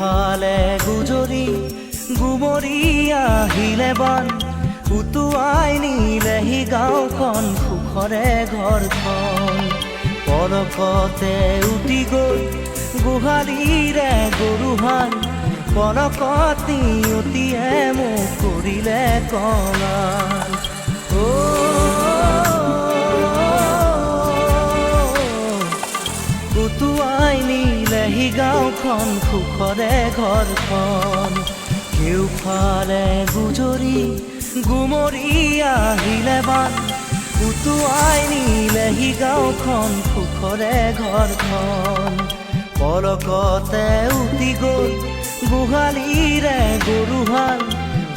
কেউফালে গুজৰি গুমৰি আহিলে বান উটুৱাই নিলেহি গাঁওখন সুখৰে ঘৰখন পলকতে উটি গ'ল গোহালিৰে গৰুহাল পলকত নিয়তিয়ে মোক কৰিলে কঙাল উটুৱাই নিলেহি গাঁওখন সুখৰে ঘৰখন কেউফালে গুজৰি গুমৰি আহিলে বান উটুৱাই নিলেহি গাঁওখন সুখৰে ঘৰখন পলকতে উটি গ'ল গোহালিৰে গৰুহাল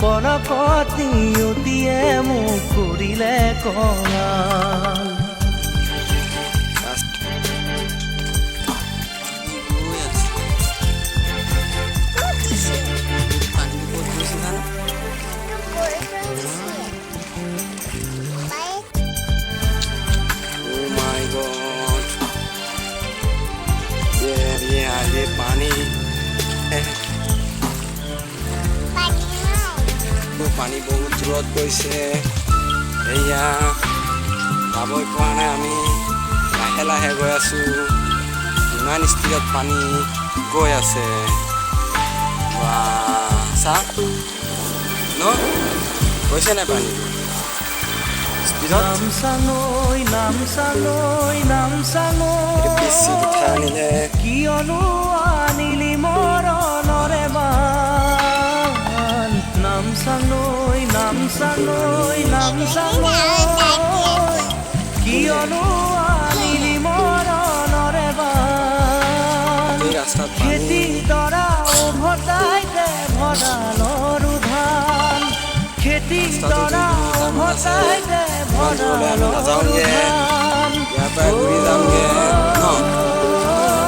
পলকত নিয়তিয়ে মোক কৰিলে কঙাল पानी पानी बहुत दूरत গৈছে এয়া পাবই পৰা নাই আমি লাহে লাহে গৈ আছো ইমান স্পীডত পানী গৈ আছে চা ন গৈছে নাই পানী নাম চাঙৈ নাম চাঙৈ নাম চাঙৈ বেছি উঠাই আনিলে কিয়নো আনিলি মৰণৰে বান নাম চাঙৈ নাম চাঙৈ নাম চাঙৈ কিয়নো আনিলি মৰণৰে বান খেতি দৰা উভতাইতে ভঁৰালৰ ধান খেতি দৰা উভতাইতে ভঁৰালৰ ধান ইয়াৰ পৰা ঘূৰি যামগে ন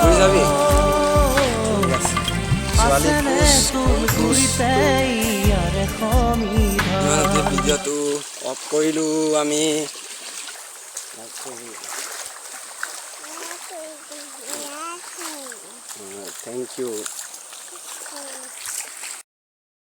ঘূৰি যাবি ভিডিঅ'টো অফ কৰিলোঁ আমি থেংক ইউ